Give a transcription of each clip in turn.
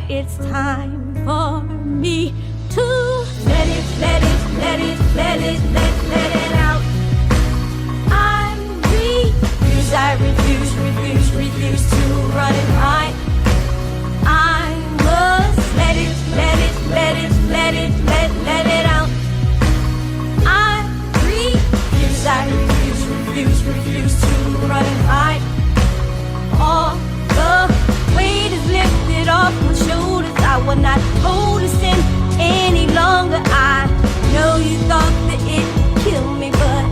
It's time for me to let it out. I refuse to run and hide. I must let it out. I refuse to run and hide. All the weight is lifted off my shoulders. I will not hold this in any longer. I know you thought that it would kill me, but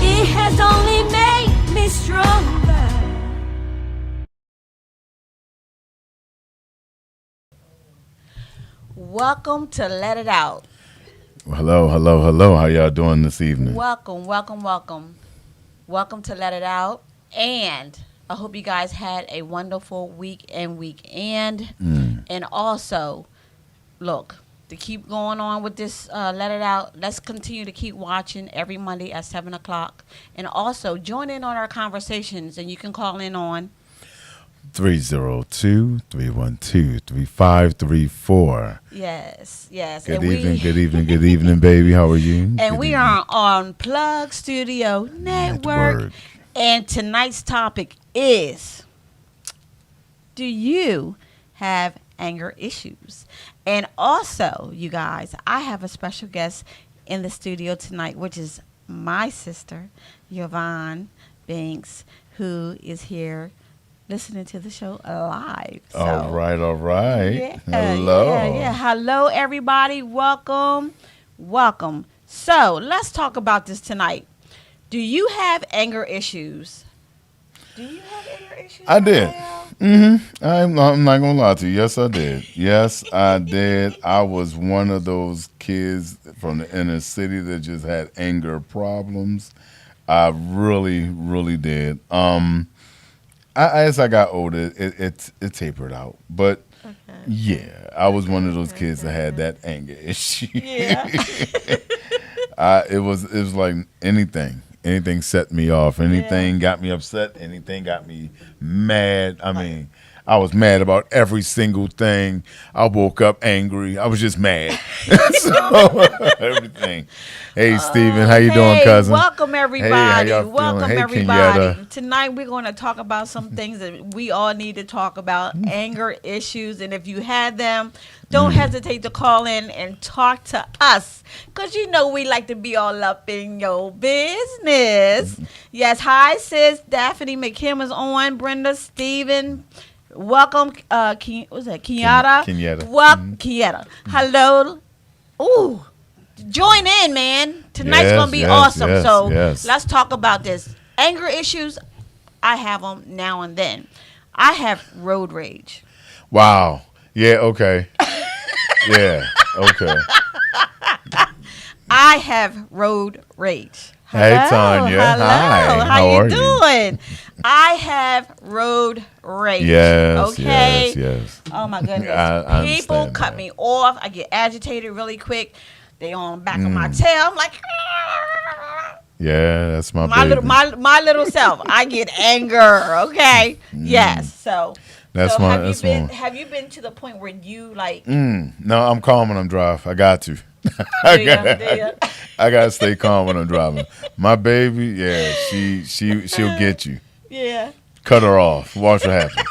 it has only made me stronger. Welcome to Let It Out. Hello. How y'all doing this evening? Welcome to Let It Out. And I hope you guys had a wonderful week and weekend. And also, look, to keep going on with this Let It Out, let's continue to keep watching every Monday at 7 o'clock. And also, join in on our conversations, and you can call in on 302-312-3534. Yes. Good evening, baby. How are you? And we are on Plug Studio Network. And tonight's topic is, do you have anger issues? And also, you guys, I have a special guest in the studio tonight, which is my sister, Yvonne Banks, who is here listening to the show live. So, all right. Yeah, Hello. Yeah. Hello, everybody. Welcome. So, let's talk about this tonight. Do you have anger issues? I did. I'm not gonna lie to you. Yes, I did. I was one of those kids from the inner city that just had anger problems. I really did. As I got older, it tapered out. But yeah, I was one of those kids that had that anger issue. Yeah. It was like anything set me off. Anything got me upset. Anything got me mad. I mean, I was mad about every single thing. I woke up angry. I was just mad. So everything. Hey, Steven, how you doing, cousin? Welcome, everybody. Hey, how y'all Welcome, feeling? Hey, everybody. Kenyatta. Tonight, we're going to talk about some things that we all need to talk about, anger issues. And if you had them, don't hesitate to call in and talk to us, because you know we like to be all up in your business. Yes, hi, sis. Daphne McKim is on. Brenda, Steven. Welcome, Kenyatta. Kenyatta. Welcome, Kenyatta. Hello. Ooh, join in, man. Tonight's going to be awesome. Let's talk about this. Anger issues, I have them now and then. I have road rage. Wow. Yeah, okay. Yeah, okay. I have road rage. Hey, Tanya. Hello. Hi. How are you doing? I have road rage. Yes, okay? yes. Oh, my goodness. I People understand cut that. me off. I get agitated really quick. They on the back of my tail. I'm like, Yeah, that's my baby. my little self. I get anger. Okay. Yes. So. That's so my. have That's you been? my. Have you been to the point where you like? No, I'm calm when I'm driving. I got to. Do ya? I gotta stay calm when I'm driving. My baby, yeah, she'll get you. Yeah. Cut her off. Watch what happens.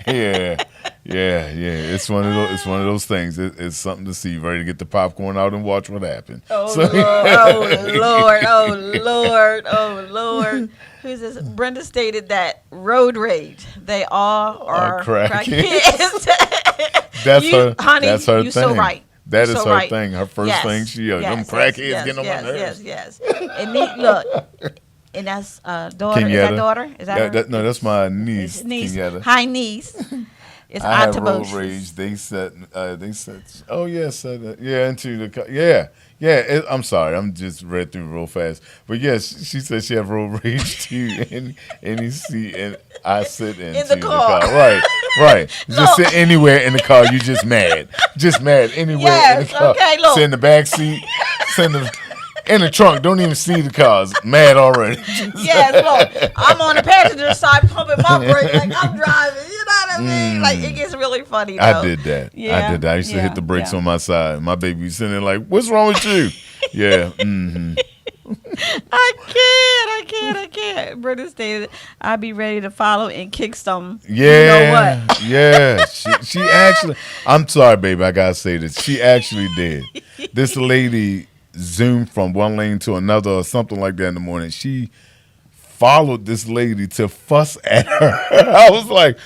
Yeah. It's one of those things. It's something to see. Ready to get the popcorn out and watch what happens. Oh Lord. Who's this? Brenda stated that road rage. They all are crackheads. That's her. Honey, that's her you thing. so right. That You is so her right. thing. Her first thing. Them crackheads getting on my nerves. Yes. And look, and that's daughter. Kenyatta. Is that daughter? Is that her? No, that's my niece. Niece. Kenyatta. Hi, niece. It's I have road Octobus. rage. They said. Oh yes. Into the car. Yeah. I'm sorry. I'm just read through real fast. But yes, she said she have road rage too. And you see, and I sit into the car. Right. Just sit anywhere in the car. You just mad. Anywhere in the car. Okay, look. Sit in the back seat. In the trunk. Don't even see the cars. Mad already. Yes, look. I'm on the passenger side pumping my brake like I'm driving. You know what what I mean? Like, it gets really funny, though. I did that. Yeah, I did that. I used to hit the brakes on my side. My baby was sitting there like, what's wrong with you? Yeah. Mm-hmm. I can't. Britta stated, I'd be ready to follow and kick some. Yeah. You know what? Yeah. She actually, I'm sorry, baby. I got to say this. She actually did. This lady zoomed from one lane to another or something like that in the morning. She followed this lady to fuss at her. I was like,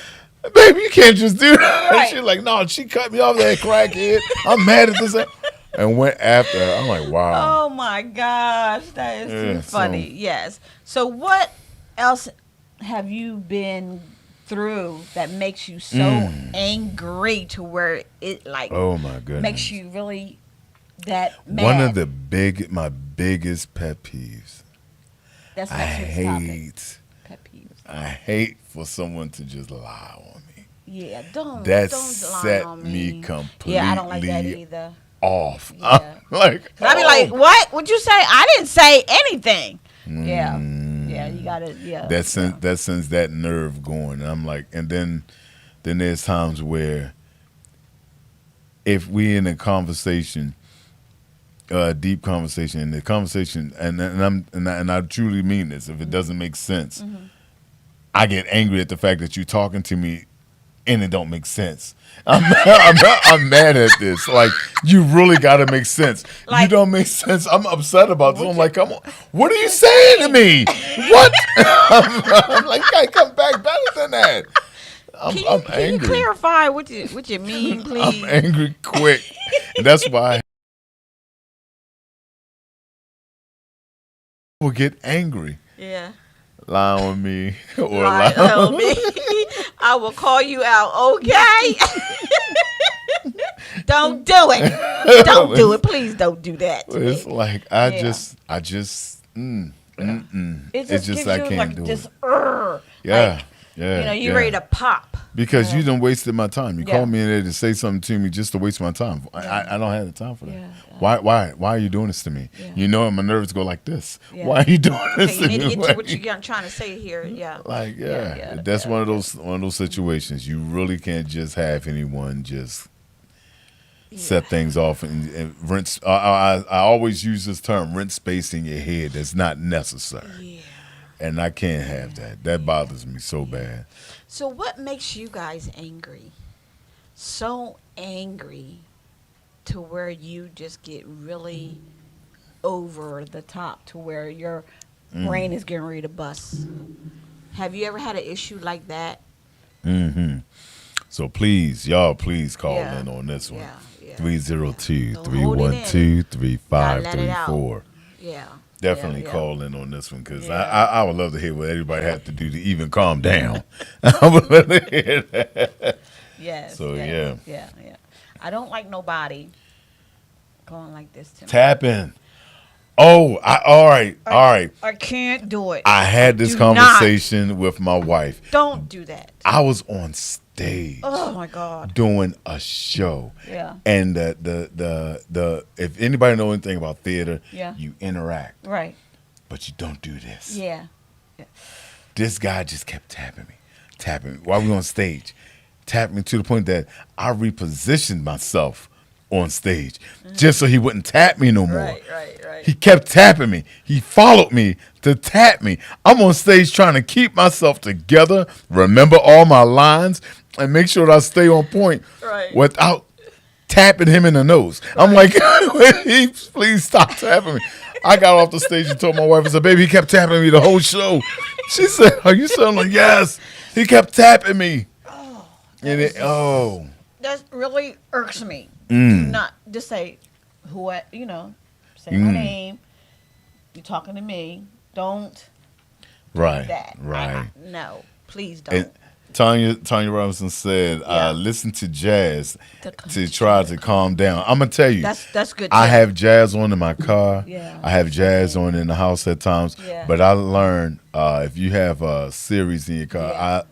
baby, you can't just do that. Right. She's like, no, she cut me off, that crackhead. I'm mad at this. And went after her. I'm like, wow. Oh my gosh, that is too funny. So, yes. So what else have you been through that makes you so angry to where it like oh my goodness, makes you really that mad? One of my biggest pet peeves. That's I next week's topic. hate. Pet peeves. I hate for someone to just lie on me. Yeah, don't That lie set on me completely Yeah, I don't like that either. off. Yeah. I'm like, I'd be like, what? What'd you say? I didn't say anything. Yeah. Yeah, you gotta, yeah. that sends that nerve going. And I'm like, and then there's times where if we in a conversation, a deep conversation, and the conversation, and I truly mean this, if it doesn't make sense, I get angry at the fact that you're talking to me and it don't make sense. I'm mad at this. Like, you really got to make sense. Like, you don't make sense. I'm upset about this. I'm like, come on. What are you saying to me? What? I'm like, I come back better than that. I'm angry. Can you clarify what you mean, please? I'm angry quick. And that's why I will get angry. Yeah. Lie on me or Lie lie on me. I will call you out, okay? Don't do it. Don't do it. Please don't do that to It's me. like I just It's just gives I you can't like do this, it. like, Yeah. you're ready to pop. Because you done wasted my time. You Yeah. called me in there to say something to me just to waste my time. I don't have the time for that. Yeah. Why are you doing this to me? Yeah. You know my nerves go like this. Yeah. Why are you doing Okay, this you to need me? to get to what you're trying to say here. Yeah. Like, Yeah, that's yeah, one of those situations. You really can't just have anyone just set things off and rinse. I always use this term, rent space in your head that's not necessary. Yeah. And I can't have that. That bothers me so bad. So what makes you guys angry? So angry to where you just get really over the top to where your brain is getting ready to bust. Have you ever had an issue like that? Mm-hmm. So please call Yeah. in on this one. Yeah. 302-312-3534. Yeah. Definitely Yeah. call in on this one because Yeah. I would love to hear what everybody had to do to even calm down. I would love to hear that. Yes. So, yes, yeah. I don't like nobody going like this to me. Tap in. Oh, all right. I can't do it. I had this Do conversation with my wife. Don't do that. I was on stage Oh my God. doing a show. Yeah. And the if anybody know anything about theater, Yeah. you interact, Right. but you don't do this. Yeah. This guy just kept tapping me while we on stage, tapping me to the point that I repositioned myself on stage just so he wouldn't tap me no more. Right. He kept tapping me. He followed me to tap me. I'm on stage trying to keep myself together, remember all my lines, and make sure that I stay on point Right. without tapping him in the nose. I'm like, please stop tapping me. I got off the stage and told my wife, I said, baby, he kept tapping me the whole show. She said, are you still? I'm like, yes. He kept tapping me. That really irks me. Do not just say say my name. You're talking to me. Don't do that. Right. No, please don't. And Tanya Robinson said, listen to jazz to try to calm down. I'm going to tell you. That's good. I too. have jazz on in my car. Yeah. I have jazz on in the house at times. Yeah. But I learned if you have a series in your car,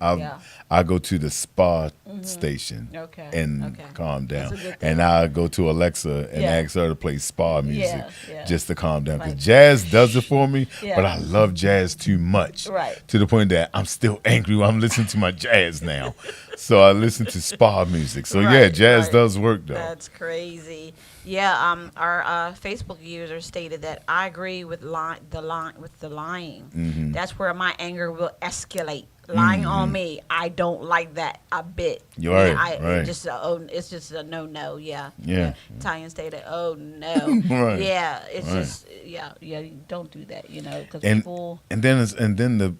I go to the spa station Okay. and Okay. calm That's down. a good thing. And I go to Alexa and Yeah. ask her to play spa music Yeah. just to calm down. Because Right. jazz does it for me, Yeah. but I love jazz too much. Right. To the point that I'm still angry when I'm listening to my jazz now. So I listen to spa music. So yeah, Right, jazz right. does work though. That's crazy. Yeah, our Facebook user stated that I agree with the lying. Mm-hmm. That's where my anger will escalate. Lying on me, I don't like that a bit. You're right, right. It's just a no. Yeah. Yeah. Italian stated, oh no. Right. Yeah, it's Right. just yeah. You don't do that. Because And people. and then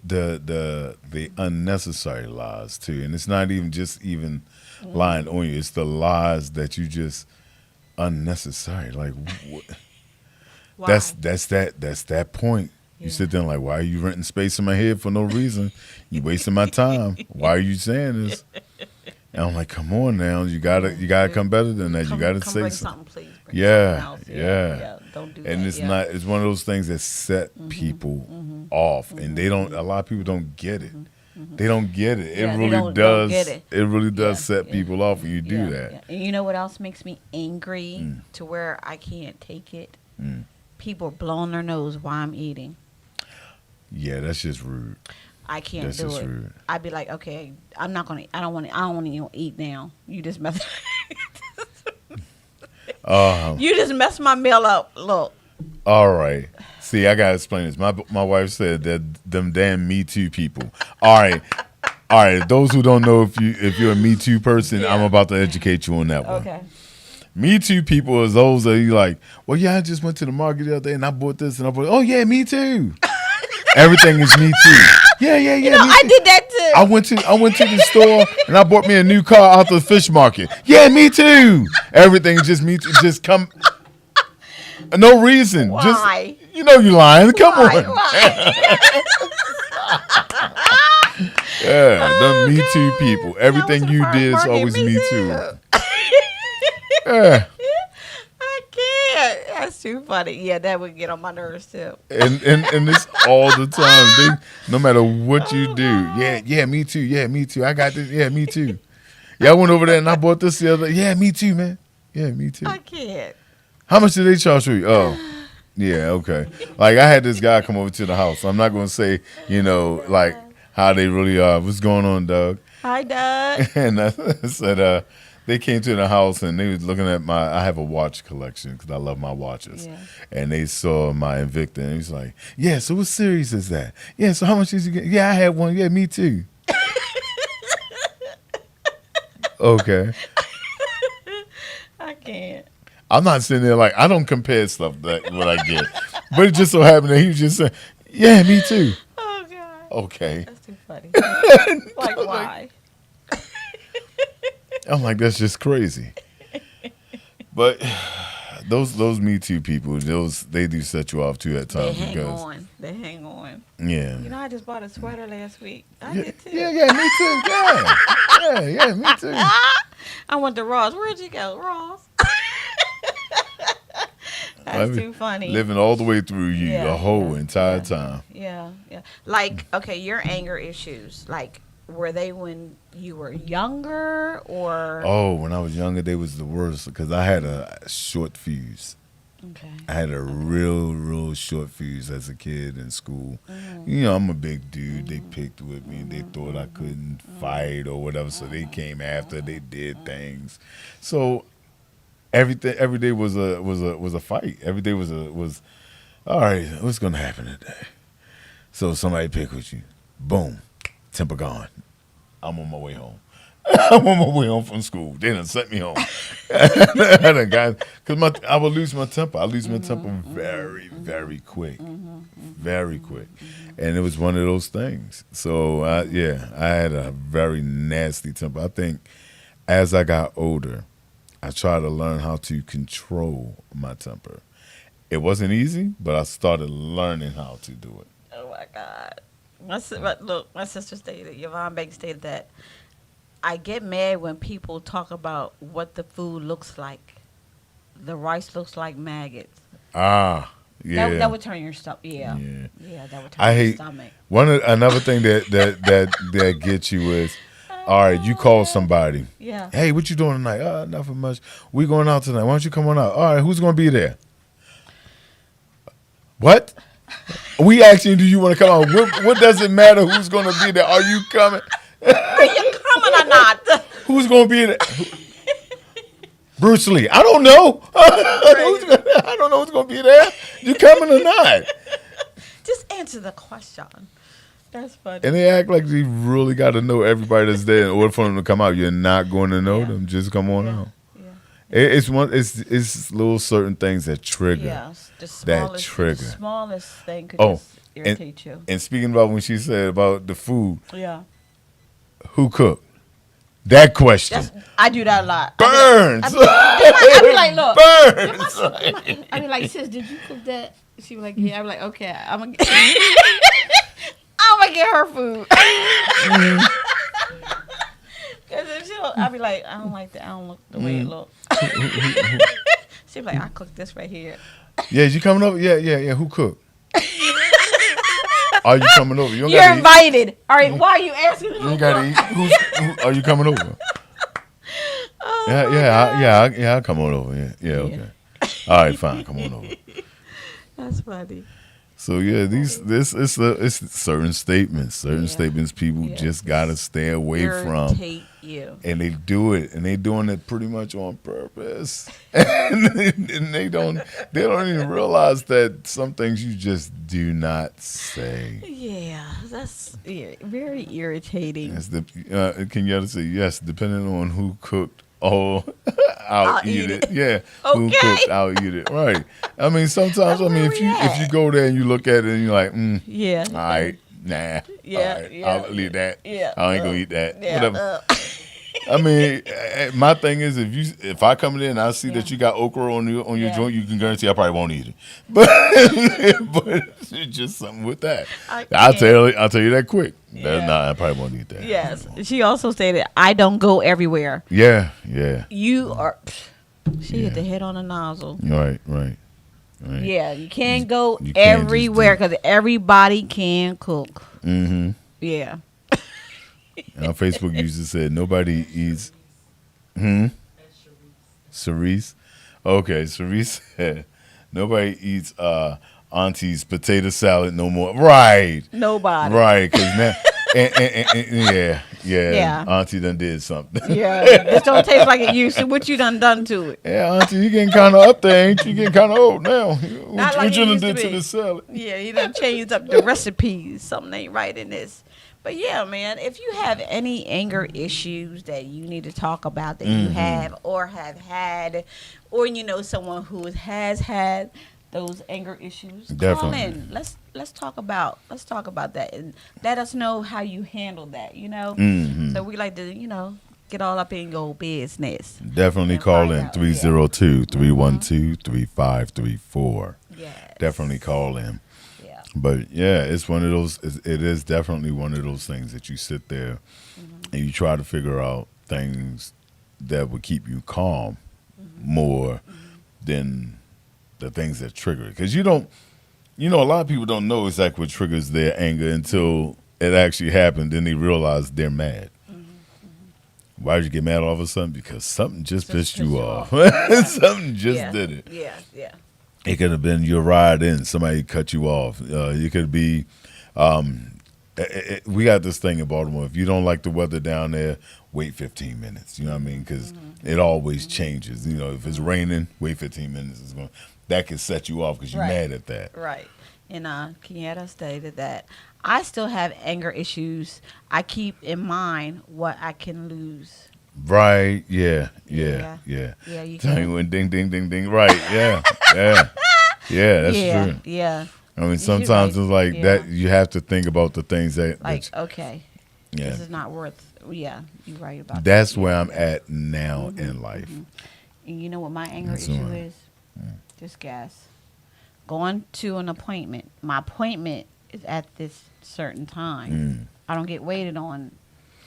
the unnecessary lies too. And it's not even just even lying on you. It's the lies that you just unnecessary. Like Why? that's that point. You sit there and like, why are you renting space in my head for no reason? You wasting my time. Why are you saying this? And I'm like, come on now, you gotta come better than that. You gotta come say bring something. please. Bring Yeah, something else. yeah. Don't do that. And it's yeah. not. It's one of those things that set people off, and they don't. A lot of people don't get it. They don't get it. Yeah, It they really don't does. get it. It really does Yeah, set yeah. people off when you do Yeah, that. yeah. And you know what else makes me angry to where I can't take it? People blowing their nose while I'm eating. Yeah, that's just rude. I can't That's do just it. rude. I'd be like, okay, I'm not gonna. I don't want to even eat now. You just mess. You just mess my meal up. Look. All right. See, I gotta explain this. My wife said that them damn Me Too people. All right. All right. Those who don't know if you're a Me Too person, I'm about to educate you on that one. Okay. Me Too people is those that you like, well, yeah, I just went to the market the other day and I bought this and I bought, oh, yeah, me too. Everything is me too. Yeah. You me know, I too. did that too. I went to the store and I bought me a new car out the fish market. Yeah, me too. Everything is just me too. Just come. No reason. Why? Just, you know you lying. Come Why? on. Why? Yeah, Oh, the Me Too people. Everything I was you at the did is farmer's always market, me me too. too. Yeah. I can't. That's too funny. Yeah, that would get on my nerves too. And it's all the time. No matter what you do. Yeah, me too. Yeah, me too. I got this. Yeah, me too. Yeah, I went over there and I bought this the other. Yeah, me too, man. Yeah, me too. I can't. How much did they charge for you? Oh, yeah, okay. Like I had this guy come over to the house. I'm not gonna say, like how they really are. What's going on, Doug? Hi, Doug. And I said, they came to the house and they was looking at I have a watch collection because I love my watches. Yeah. And they saw my Invicta and he's like, yeah, so what series is that? Yeah, so how much did you get? Yeah, I had one. Yeah, me too. Okay. I can't. I'm not sitting there like, I don't compare stuff that what I get. But it just so happened that he was just saying, yeah, me too. Oh, God. Okay. That's too funny. Like, why? I'm like, that's just crazy. But those Me Too people, they do set you off too at They times hang because on. They hang on. yeah. You know, I just bought a sweater last week. I Yeah, did too. yeah, me too. Yeah, me too. I went to Ross. Where'd you go, Ross? That's too funny. Living all the way through you Yeah, the whole yeah, entire yeah. time. Yeah. Like, okay, your anger issues. Like, were they when you were younger or? Oh, when I was younger, they was the worst because I had a short fuse. Okay. I had a real short fuse as a kid in school. Mm-hmm. I'm a big dude. They picked with me. They thought I couldn't fight or whatever, so they came after. They did things. So every day was a fight. Every day was all right. What's gonna happen today? So somebody pick with you. Boom, temper gone. I'm on my way home. I'm on my way home from school. They done sent me home. Because I would lose my temper. I lose my temper very, very quick. Very quick. And it was one of those things. So, I had a very nasty temper. I think as I got older, I tried to learn how to control my temper. It wasn't easy, but I started learning how to do it. Oh my God! My sister stated, Yvonne Banks stated that I get mad when people talk about what the food looks like. The rice looks like maggots. Ah, yeah. That would turn your stomach. Yeah, that would turn I your hate stomach. another thing that gets you is All right, you call somebody. Yeah. Hey, what you doing tonight? Nothing much. We going out tonight. Why don't you come on out? All right, who's going to be there? What? We asking, do you want to come out? What does it matter who's going to be there? Are you coming? Are you coming or not? Who's going to be there? Bruce Lee. I don't know. I don't know who's going to be there. You coming or not? Just answer the question. That's funny. And they act like you really got to know everybody that's there in order for them to come out. You're not going to know them. Just come on out. Yeah. It's little certain things that trigger. Yeah, the smallest thing could just irritate you. And speaking about when she said about the food, Yeah. who cooked? That question. I do that a lot. Burns. I be like, look. Burns. I be like, sis, did you cook that? She be like, yeah. I be like, okay, I'm gonna get her food. Cause if she don't, I be like, I don't like that. I don't look the way it looks. She be like, I cooked this right here. Yeah, you coming over? Yeah. Who cooked? Are you coming over? You're invited. Eat. All right, why are you asking? You ain't gotta eat. Who are you coming over? Oh, I'll come on over. Yeah, okay. All right, fine. Come on over. That's funny. So yeah, it's certain statements. Statements people just gotta stay away from. You. And they do it, and they doing it pretty much on purpose. and they don't even realize that some things you just do not say. Yeah, that's very irritating. Can you say yes? Depending on who cooked, I'll eat it. Yeah, okay. Who cooked, I'll eat it. Right. I mean, sometimes if you go there and you look at it and you're like, yeah, all right, nah, yeah, right, I'll leave that. Yeah, I ain't gonna eat that. Yeah, whatever. I mean, my thing is, if I come in and I see that you got okra on your joint, you can guarantee I probably won't eat it. But it's just something with that. I'll tell you that quick. I probably won't eat that. Yes. She also stated, "I don't go everywhere." Yeah. You are. She hit the head on the nozzle. Right. Yeah, you can't go everywhere because everybody can cook. Mm-hmm. Yeah. On Facebook, you just said nobody eats. Cerise. Okay, Cerise said nobody eats Auntie's potato salad no more. Right. Nobody. Right, because now, yeah. Auntie done did something. Yeah, this don't taste like it used to. What you done to it? Yeah, Auntie, you getting kind of up there, ain't you? Getting kind of old now. What you done did to the salad? Yeah, you done changed up the recipes. Something ain't right in this. But yeah, man, if you have any anger issues that you need to talk about that you have or have had, or you know someone who has had those anger issues, call in. Let's talk about that and let us know how you handle that. You know, so we like to get all up in your business. Definitely call in 302-312-3534. Yeah, definitely call in. But yeah, it's one of those. It is definitely one of those things that you sit there and you try to figure out things that would keep you calm more than the things that trigger it. Because a lot of people don't know exactly what triggers their anger until it actually happened. Then they realize they're mad. Why did you get mad all of a sudden? Because something just pissed you off. Something just did it. Yeah. It could have been your ride in. Somebody cut you off. It could be, we got this thing in Baltimore. If you don't like the weather down there, wait 15 minutes. You know what I mean? Because it always changes. If it's raining, wait 15 minutes. That can set you off because you're mad at that. Right. And Kenyatta stated that I still have anger issues. I keep in mind what I can lose. Right, yeah. Yeah, you can. When ding, ding, ding, ding. Right, yeah. Yeah, that's true. Yeah. I mean, sometimes it's like that. You have to think about the things that. This is not worth. Yeah, you're right about that. That's where I'm at now in life. And you know what my anger issue is? Just guess. Going to an appointment. My appointment is at this certain time. I don't get waited on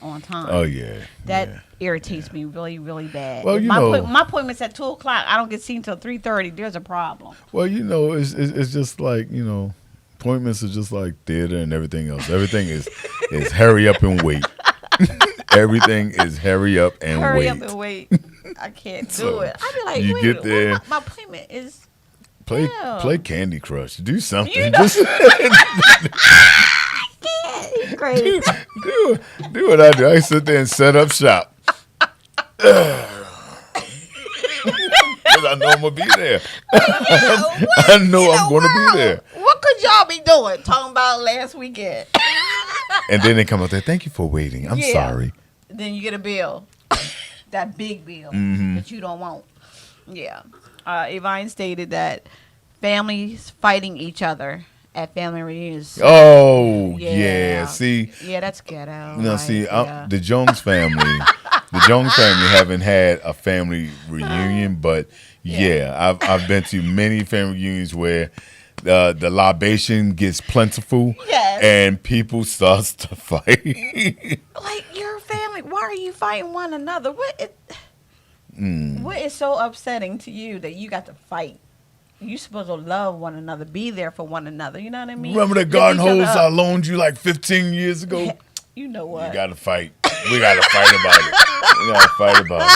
time. Oh yeah, that irritates me really, really bad. Well, my appointment's at 2:00. I don't get seen till 3:30. There's a problem. Well, it's just like appointments are just like theater and everything else. Everything is hurry up and wait. Everything is hurry up and Hurry wait. up and wait. I can't do So, it. I'd be like, you wait get a minute, there. my appointment is. Play Damn. play Candy Crush. Do something. You know- Just Yeah, he's crazy. do what I do. I sit there and set up shop. Because I know I'm gonna be there. I know I'm gonna be there. What could y'all be doing? Talking about last weekend. And then they come out there. Thank you for waiting. I'm Yeah. sorry. Then you get a bill. That big bill Mm-hmm. that you don't want. Yeah. Yvonne stated that families fighting each other at family reunions. Oh yeah. See, Yeah, that's ghetto. now right? see, Yeah. the Jones family. The Jones family haven't had a family reunion, but yeah, I've been to many family reunions where the libation gets plentiful, Yes. and people starts to fight. Like, your family, why are you fighting one another? Mm. What is so upsetting to you that you got to fight? You supposed to love one another, be there for one another. You know what I mean? Remember the Lift garden each other hose I up. loaned you like 15 years ago? You know what? You gotta fight. We gotta fight about it. We gotta fight about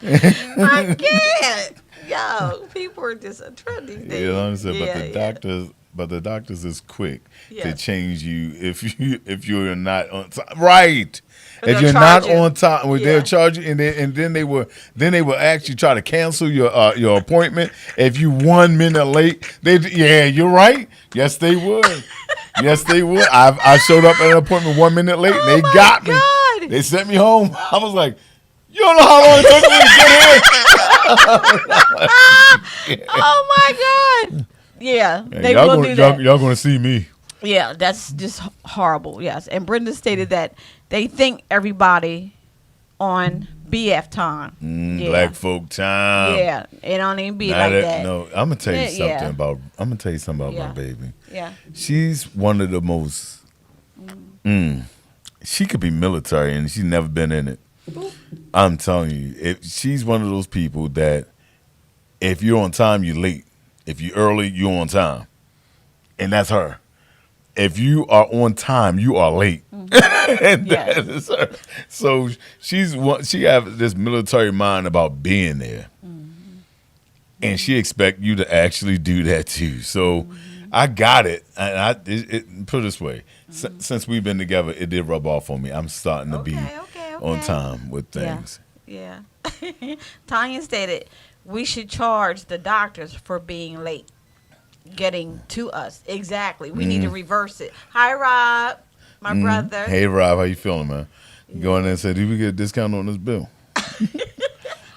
it. I can't. Yo, people are just a trend these days. You know what I'm saying? Yeah, But the doctors is quick to Yeah. change you if you're not on time. Right. But If they'll you're not charge you. on time, well, Yeah. they'll charge you, and then they will actually try to cancel your appointment if you 1 minute late. You're right. Yes, they would. Yes, they would. I showed up at an appointment 1 minute late, and they Oh, my got me. God. They sent me home. I was like, you don't know how long it took me to get here. Oh my God. Yeah, they y'all will gonna, do that. Y'all gonna see me. Yeah, that's just horrible. Yes, and Brenda stated that they think everybody on BF time. Yeah. Black folk time. Yeah, it don't even be Not like a- that. No, I'm gonna tell you something Yeah. about. I'm gonna tell you something about Yeah. my baby. Yeah. She's one of the most. She could be military and she's never been in it. I'm telling you, if she's one of those people that if you're on time, you're late. If you're early, you're on time, and that's her. If you are on time, you are late. And Yes. that is her. So she have this military mind about being there, and she expect you to actually do that too. So I got it, and put it this way: since we've been together, it did rub off on me. I'm starting to be Okay. on time with Yeah. things. Yeah. Tanya stated we should charge the doctors for being late getting to us. Exactly. We need to reverse it. Hi, Rob, my brother. Hey Rob, how you feeling, man? You go in there and say, "Do we get a discount on this bill?"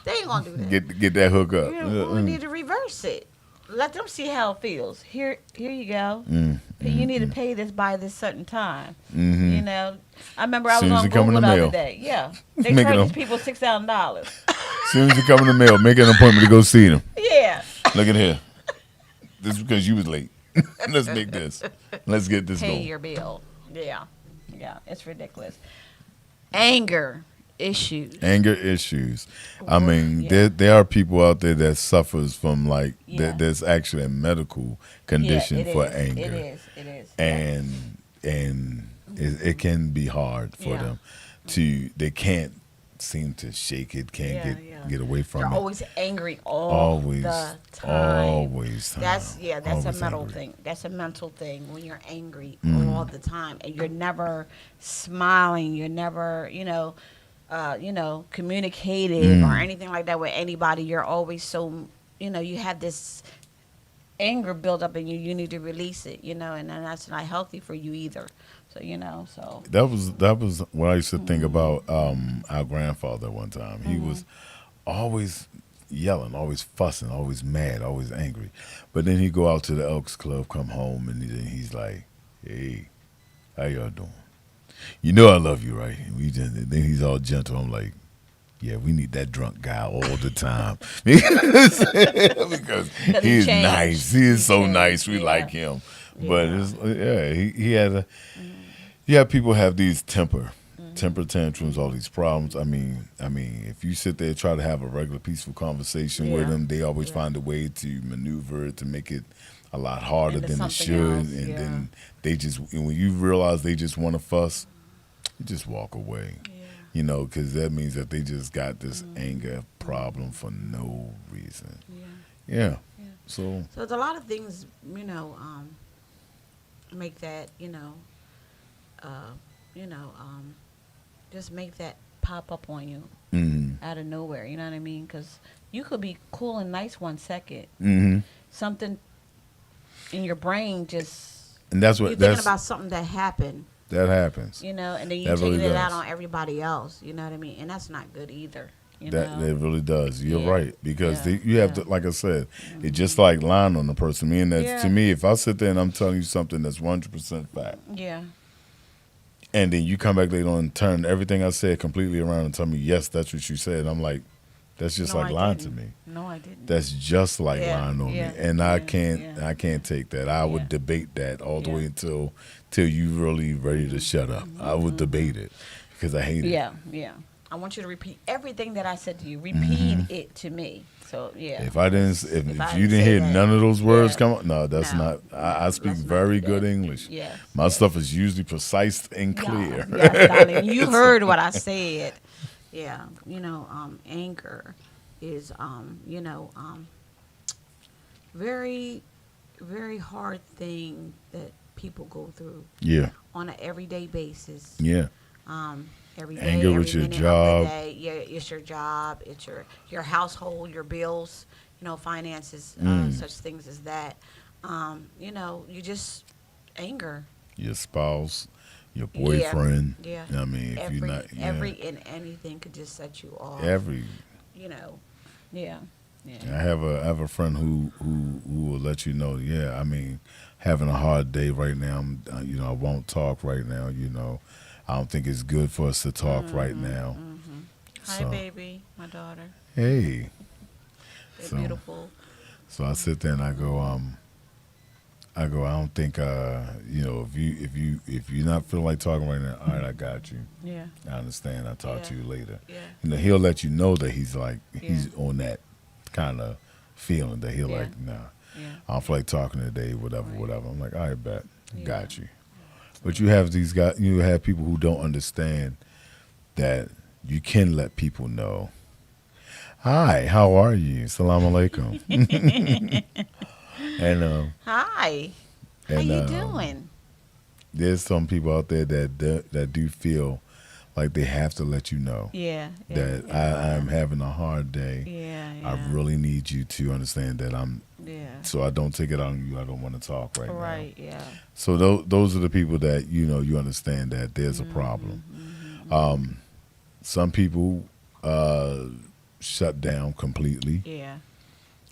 They ain't gonna do that. Get that hook up. We need to reverse it. Let them see how it feels. Here you go. Mm, You need to pay this by this certain time. mm-hmm. You know, I remember I was Soon as on it come in Google the the other mail. day. Yeah, they Making charge them- these people $6,000. As soon as you come in the mail, make an appointment to go see them. Yeah. Look at here. This is because you was late. Let's make this. Let's get this Pay going. your bill. Yeah, it's ridiculous. Anger issues. Anger issues. I mean, Yeah. there are people out there that suffers from Yeah. there's actually a medical condition Yeah, it for is. anger. It is. And it can be hard for Yeah. them they can't seem to shake it, can't get away from They're it. always angry all Always, the time. always. That's a Always mental angry. thing. That's a mental thing when you're angry Mm. all the time and you're never smiling. You're never, communicative Mm. or anything like that with anybody. You're always so, you have this anger built up in you. You need to release it, and then that's not healthy for you either. So. That was what I used to think about our grandfather one time. He was always yelling, always fussing, always mad, always angry. But then he'd go out to the Elks Club, come home, and he's like, "Hey, how y'all doing? You know I love you, right?" And then he's all gentle. I'm like, "Yeah, we need that drunk guy all the time." because he he's changed. nice. He is so changed, nice. We yeah. like him. But Yeah. he had a. Yeah, people have these temper tantrums, all these problems. I mean, if you sit there and try to have a regular peaceful conversation with Yeah. them, they always Yeah. find a way to maneuver it to make it a lot harder Into than it something should. else, And yeah. then when you realize they just want to fuss, you just walk away. Yeah. you know, because that means that they just got this anger problem for no reason. Yeah. Yeah. Yeah. So, So it's a lot of things, make that, uh, you know, just make that pop up on you mm-hmm. out of nowhere. You know what I mean? Because you could be cool and nice 1 second. Mm-hmm. Something in your brain just And that's you're what thinking about something that happened, that happens. and then you That taking really it out does. on everybody else. You know what I mean? And that's not good either. That really does. You're Yeah. right because Yeah. you have Yeah. to, like I said, it's just like lying on the person. Meaning that Yeah. to me, if I sit there and I'm telling you something that's 100% fact, Yeah. and then you come back later on and turn everything I said completely around and tell me yes, that's what you said, I'm like, that's just No, like I lying didn't. to me. No, I didn't. That's just like Yeah, lying on yeah, me, and I yeah. can't take that. I would Yeah. debate that all the Yeah. way till you really ready to shut up. I would debate it because I hate it. Yeah, yeah. I want you to repeat everything that I said to you. Repeat it to me. So yeah. If I didn't, if I you didn't say hear that, none of those words yeah. come up, no, that's No, not. I speak let's not very do good that. English. Yes. My stuff is usually precise and clear. Yes, darling. You heard what I said. Yeah. Anger is very, very hard thing that people go through Yeah, on an everyday basis. yeah. Every day, Anger every with your minute job. of the day. Yeah, it's your job. It's your household, your bills. Finances, such things as that. You just anger. Your spouse, your boyfriend. Yeah. I mean, if you're not, yeah, every and anything could just set you off. every. Yeah. I have a friend who will let you know. Yeah, I mean, having a hard day right now. I won't talk right now. I don't think it's good for us to talk right now. Hi, So, baby, my daughter. hey. They're So- beautiful. So I sit there and I go, I don't think, if you're not feeling like talking right now, all right, I got you. Yeah. I understand. I'll talk to Yeah. you later. Yeah. He'll let you know that he's Yeah. on that kind of feeling that he'll Yeah. like, nah, Yeah. I don't feel like talking today, whatever, Right. whatever. I'm like, all right, bet, Yeah. got you. But you have these guys, you have people who don't understand that you can let people know. Hi, how are you? Salam alaikum. and Hi. How and you doing? there's some people out there that do feel like they have to let you know Yeah. that I'm having a hard day. Yeah. I really need you to understand that Yeah. so I don't take it out on you. I don't want to talk right now. Right. Yeah. So those are the people that you understand that there's a problem. Some people shut down completely. Yeah.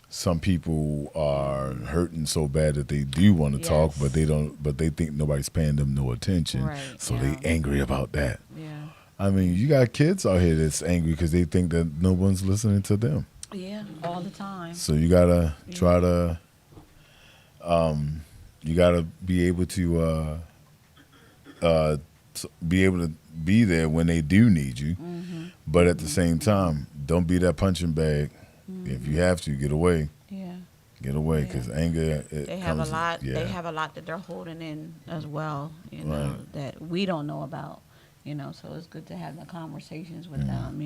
Some people are hurting so bad that they do want to talk, Yes. but they don't. But they think nobody's paying them no attention, Right, so yeah. they angry about that. Yeah. I mean, you got kids out here that's angry because they think that no one's listening to them. Yeah. All the time. So you gotta try to, you gotta be able to, be able to be there when they do need you, but at the same time, don't be that punching bag. If you have to, get away. Yeah. Get away, Yeah. because anger. They have a lot. Yeah. They have a lot that they're holding in as well. Right. That we don't know about. So it's good to have the conversations with them.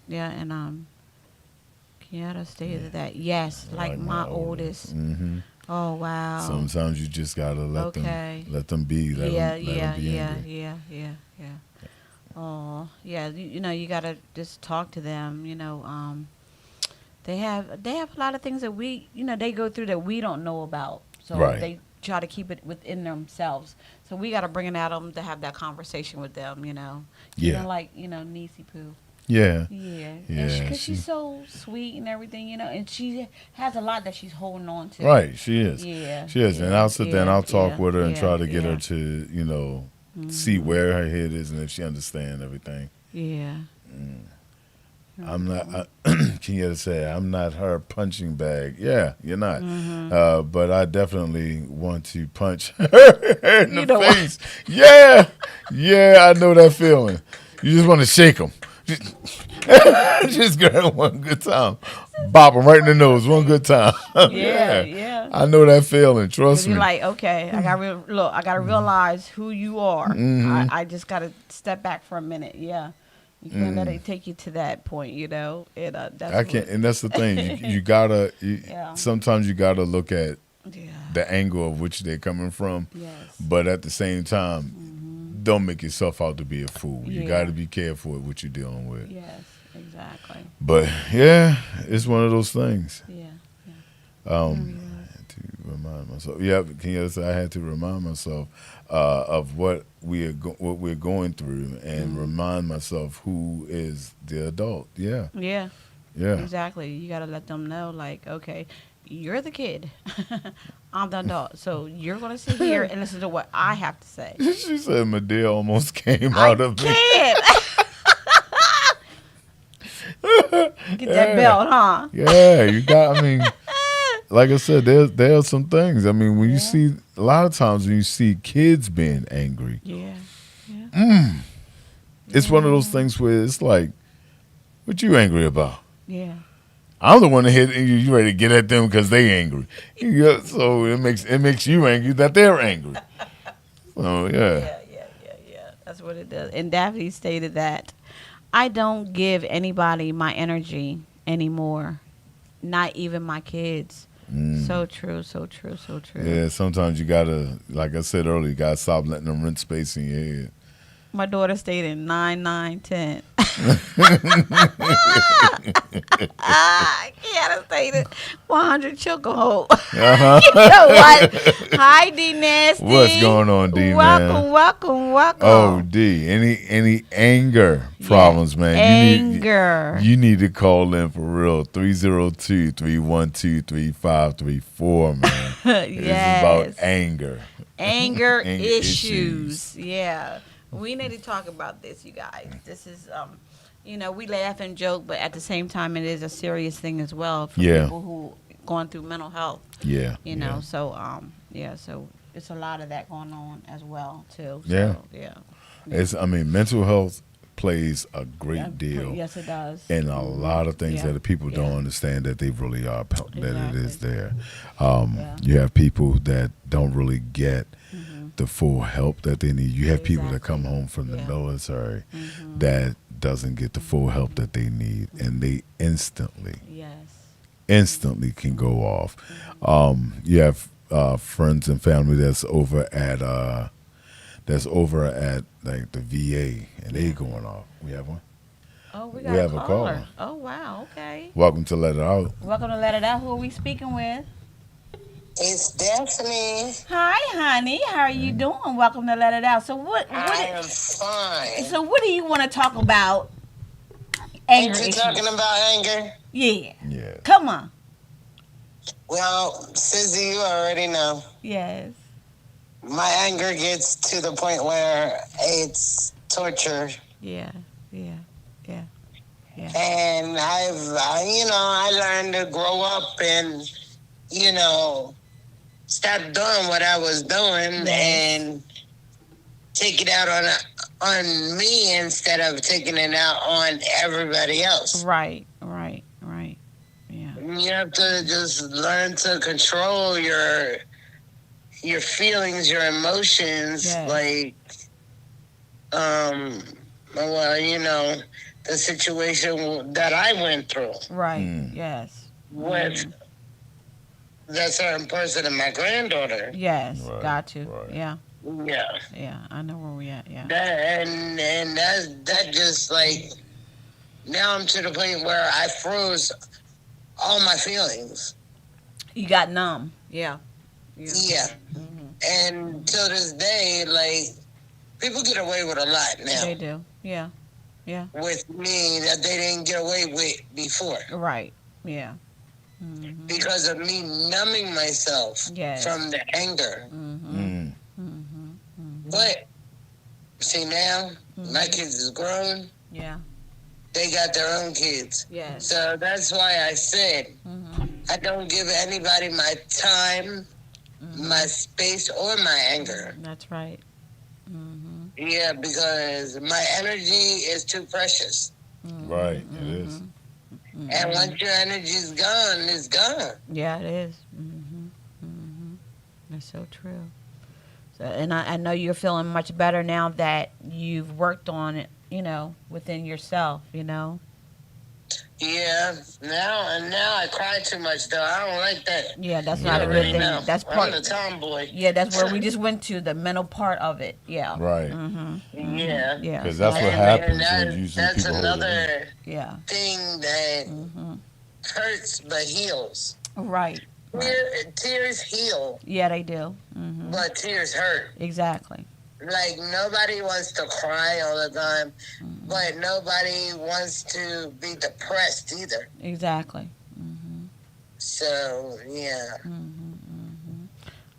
Yeah, and Kiara stated that yes, like my oldest. hmm Oh wow. Sometimes you just gotta let Okay. them be. Let yeah, them yeah, be yeah, angry. yeah. Oh, yeah. You gotta just talk to them. They have a lot of things that they go through that we don't know about. So Right. they try to keep it within themselves. So we gotta bring it at them to have that conversation with them. Yeah. Like Niecy Poo. Yeah. Yeah. Yeah, Because she- she's so sweet and everything. And she has a lot that she's holding on to. Right, she is. Yeah. She is. And yeah, I'll sit there and I'll talk yeah, with her and yeah, try to get yeah. her to, see where her head is and if she understands everything. Yeah. I'm not, Kenyatta said, I'm not her punching bag. Yeah, you're not. But I definitely want to punch her in You the know what? face. Yeah, I know that feeling. You just want to shake them. Just grab one good time. Bop him right in the nose. One good time. Yeah, yeah. I know that feeling. Because Trust you're me. like, okay, look. I gotta realize who you are. Mm-hmm. I just gotta step back for a minute. Yeah, you can't let it take you to that point. That's I what. can't, and that's the thing. You gotta. Yeah. Sometimes you gotta look at Yeah. the angle of which they're coming from, Yes. but at the same time, don't make yourself out to be a fool. You Yeah. got to be careful with what you're dealing with. Yes. Exactly. But yeah, it's one of those things. Yeah. Um, I had to remind myself. Yeah, can you say I had to remind myself of what what we're going through, and remind myself who is the adult. Yeah, Yeah. yeah. Exactly. You gotta let them know, like, okay, you're the kid. I'm the adult. So you're gonna sit here and listen to what I have to say. She said Medea almost came I out of me. can't. Get that belt, huh? Yeah, you got. I mean, like I said, there are some things. I mean, when you see a lot of times when you see kids being angry, Yeah. it's one of those things where it's like, what you angry about? Yeah. I'm the one that hit you. You ready to get at them because they angry. Yeah, so it makes you angry that they're angry. So yeah. Yeah. That's what it does. And Daphne stated that I don't give anybody my energy anymore, not even my kids. So true, so true, so true. Yeah, sometimes you gotta, like I said earlier, you gotta stop letting them rent space in your head. My daughter stayed in 9, 9, 10. I can't stay in 100 chokehold. Uh-huh. You know what? Hi, D Nasty. What's going on, D, man? Welcome. Oh, D. Any anger problems, man? Anger. You need to call in for real. 302-312-3534, man. It's about anger. Anger Anger issues. Yeah. We need to talk about this, you guys. This is we laugh and joke, but at the same time it is a serious thing as well for people who going through mental health. Yeah. So so it's a lot of that going on as well too. Yeah. So, yeah. Mental health plays a great deal. Yes, it does. And a lot of things that the people don't understand that they really are, that it is there. You have people that don't really get the full help that they need. You have people that come home from the military that doesn't get the full help that they need, and they instantly can go off. You have friends and family that's over at like the VA, and they going off. We have one. Oh, we have a a caller. caller. Oh, wow. Okay. Welcome to Let It Out. Welcome to Let It Out. Who are we speaking with? It's Daphne. Hi, honey. How are you doing? Welcome to Let It Out. So I am fine. So what do you want to talk about? Anger Ain't you issues. talking about anger? Yeah. Yeah. Come on. Well, Sizzy, you already know. Yes. My anger gets to the point where it's torture. Yeah. And I learned to grow up and, stop doing what I was doing and take it out on me instead of taking it out on everybody else. Right. Yeah. You have to just learn to control your feelings, your emotions, the situation that I went through. Right. Yes. With that certain person and my granddaughter. Yes. Right, Got you. right. Yeah. Yeah. Yeah. I know where we at. Yeah. That just like now I'm to the point where I froze all my feelings. You got numb. Yeah. Yeah. And till this day, like, people get away with a lot now. They do. Yeah. With me that they didn't get away with before. Right. Yeah. Because of me numbing myself from the anger. But, see now, my kids is grown. Yeah. They got their own kids. Yes. So that's why I said I don't give anybody my time, my space, or my anger. That's right. Yeah, because my energy is too precious. Right. It is. And once your energy's gone, it's gone. Yeah, it is. That's so true. So, and I know you're feeling much better now that you've worked on it, within yourself, Yeah. Now I cry too much though. I don't like that. Yeah, that's You not a good already thing. know. That's I'm the part. tomboy. Yeah, that's where we just went to the mental part of it. Yeah. Right. Yeah. Yeah. Because that's what And happens when that, usually that's people hold it in. another Yeah. thing that hurts but heals. Right. Tears heal, Yeah, they do. but tears hurt. Exactly. Like nobody wants to cry all the time, but nobody wants to be depressed either. Exactly. So yeah,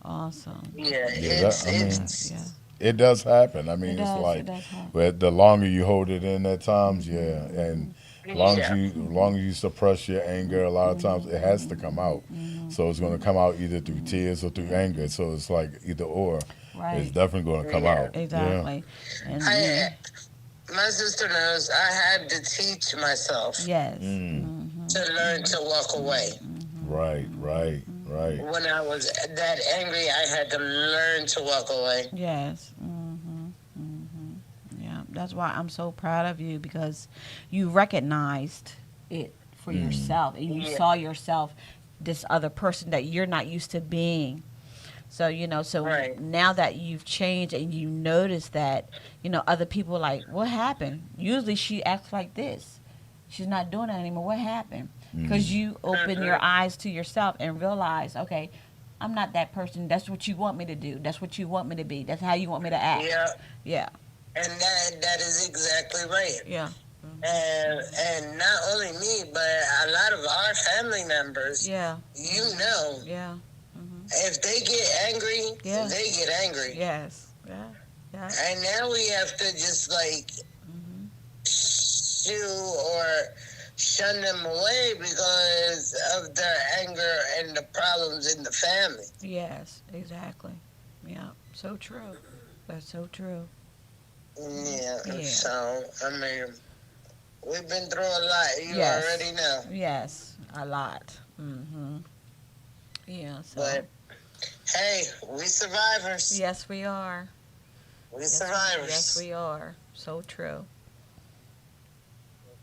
Awesome. yeah, Yeah, it's I mean, it's Yeah. it does happen. I mean, It it's does. like, It does happen. but the longer you hold it in at times, yeah, and yeah. as long as you suppress your anger, a lot of times it has to come out. So it's going to come out either through tears or through anger. So it's like either or. It's Right. definitely going to come Yeah. out. Yeah. Exactly. And My sister knows I had to teach myself yes. to learn to walk away. Right. Right. Right. When I was that angry, I had to learn to walk away. Yes. Yeah. That's why I'm so proud of you because you recognized it for yourself and you Yeah. saw yourself this other person that you're not used to being. So, Right. now that you've changed and you notice that, other people like, what happened? Usually she acts like this. She's not doing that anymore. What happened? Because you open your eyes to yourself and realize, okay, I'm not that person. That's what you want me to do. That's what you want me to be. That's how you want me to act. Yeah, Yeah. and that is exactly right. Yeah. And not only me, but a lot of our family members. Yeah. Yeah. Yeah. If they get angry, Yeah. they get angry. Yes. Yeah. Yeah. And now we have to just like shoo or shun them away because of their anger and the problems in the family. Yes. Exactly. Yeah. So true. That's so true. Yeah. Yeah. So, I mean, we've been through a lot. You Yes. already know. Yes. A lot. Yeah. So. But, hey, we survivors. Yes, we are. We survivors. Yes, we are. So true.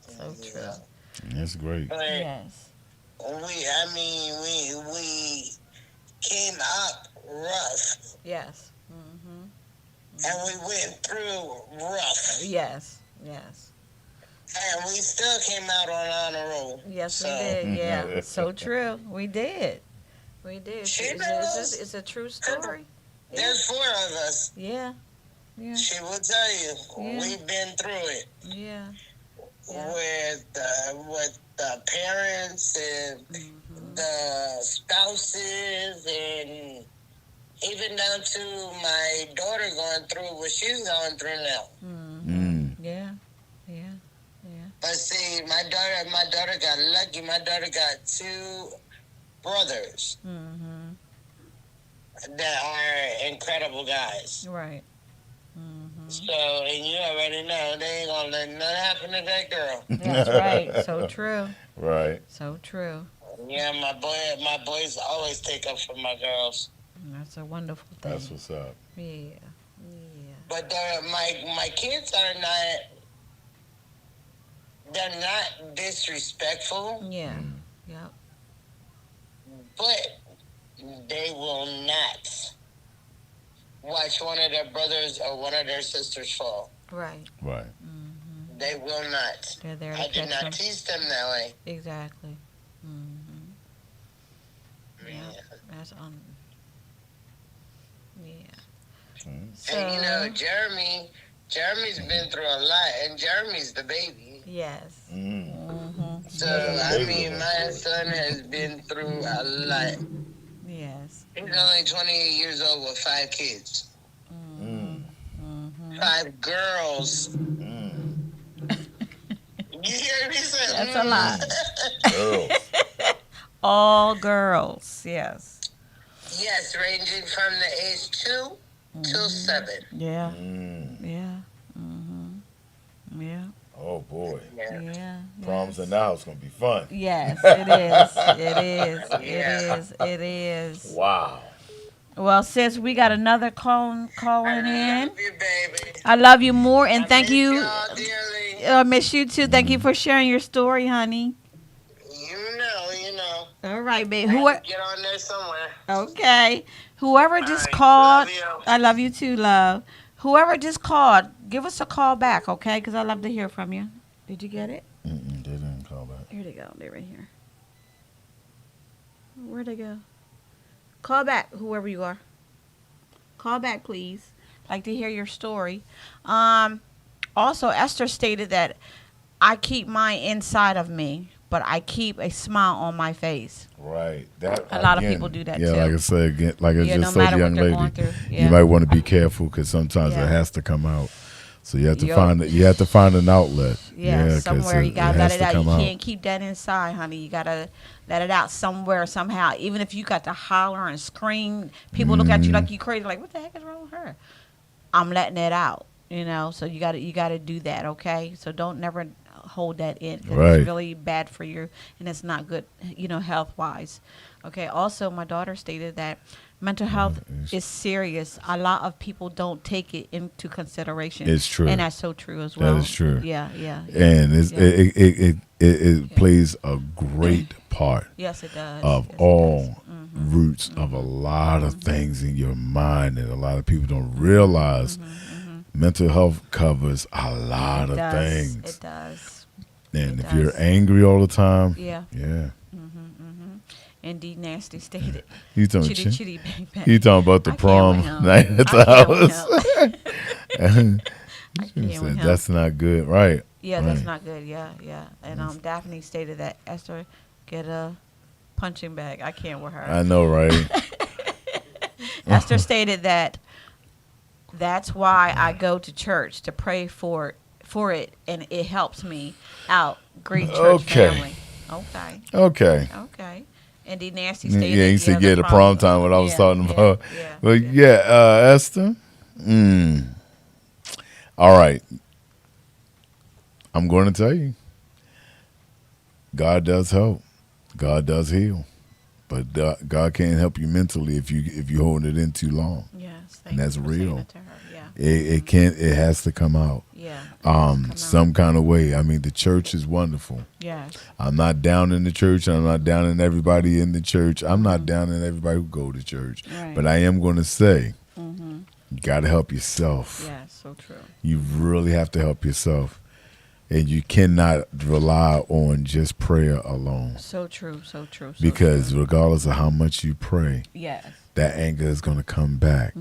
So true. That's great. But Yes. we came up rough. Yes. And we went through rough. Yes. Yes. And we still came out on honor roll. Yes, So, we did. Yeah. So true. We did. We did. She It's, knows. it's a true story. There's 4 of us. Yeah. Yeah. She will tell you. Yeah. We've been through it. Yeah. Yeah. With the parents and the spouses and even down to my daughter going through what she's going through now. Yeah. Yeah. Yeah. But see, my daughter got lucky. My daughter got 2 brothers that are incredible guys. Right. So, and you already know they ain't gonna let nothing happen to that girl. That's right. So true. Right. So true. Yeah, my boys always take up for my girls. That's a wonderful thing. That's what's up. Yeah. Yeah. But my kids are they're not disrespectful, Yeah. Yep. but they will not watch one of their brothers or one of their sisters fall. Right. Right. They will not. They're there to I did catch them. not teach them that way. Exactly. Yeah. Yeah. That's Yeah. Mm. And you know, Jeremy's been through a lot, and Jeremy's the baby. Yes. So I mean, my son has been through a lot. Yes. He's only 28 years old with 5 kids. 5 girls. You hear me say? That's a lot. Girls. All girls. Yes. Yes, ranging from the age 2 till 7. Yeah. Yeah. Yeah. Oh boy. Yeah. Yeah. Proms in the house gonna be fun. Yes, it is. It is. It Yeah. is. It is. Wow. Well, sis, we got another calling I in. love you, baby. I love you more, and I thank miss you. y'all dearly. I miss you too. Thank you for sharing your story, honey. You know. All right, babe. I Who? have to get on there somewhere. Okay. Whoever All just right. called, Love you. I love you too, love. Whoever just called, give us a call back, okay? Because I love to hear from you. Did you get it? They didn't call back. Here they go. They're right here. Where'd they go? Call back, whoever you are. Call back, please. Like to hear your story. Also, Esther stated that I keep mine inside of me, but I keep a smile on my face. Right. That A lot of again, people do that, yeah, too. like I said again, like I Yeah, just no told matter the what young they're lady, going through. you Yeah. might want to be careful because sometimes Yeah. it has to come out. So you have to Yup. you have to find an outlet. Yeah, 'cause somewhere you gotta let has it to out. You come can't keep that inside, honey. You gotta let it out somewhere, somehow. Even if you got to holler and scream, people look at you like you crazy. Like, what the heck is wrong with her? I'm letting it out. So you gotta do that, okay? So don't never hold that in 'cause Right. it's really bad for you and it's not good, health wise. Okay. Also, my daughter stated that mental health is serious. A lot of people don't take it into consideration. It's true. and that's so true as well. That is true. Yeah, yeah. And Yeah. it plays a great part Yes, it does. of Yes, it all does. roots of a lot of things in your mind, and a lot of people don't realize mental health covers a lot of does. things. It does. And it if you're does. angry all the time, Yeah. yeah. Indeed, nasty stated. You talking Chitty chitty bang bang. you talking about the I can't prom with him. night at I the can't with house? him. I She can't with said, him. that's not good, right? Yeah, that's Right. not good. Yeah, yeah. And Daphne stated that Esther get a punching bag. I can't with her. I know, right? Esther stated that that's why I go to church to pray for it, and it helps me out. Great church Okay. family. Okay. Okay. Okay. Indeed, Nancy stated. Yeah, you said yeah, the prom time what I was Yeah, talking yeah, about. yeah, But yeah. yeah, Esther. All right. I'm going to tell you. God does help. God does heal. But God can't help you mentally if you hold it in too long. Yes, And that's thank you for saying real. it to her. Yeah. It can't. It has to come out. Yeah. it has to come out. Some kind of way. I mean, the church is wonderful. Yes. I'm not down in the church. I'm not down in everybody in the church. I'm not down in everybody who go to church. Right. But I am going to say, you got to help yourself. Yeah, so true. You really have to help yourself. And you cannot rely on just prayer alone. So true. So true. So Because true. regardless of how much you pray, Yes. that anger is going to come back.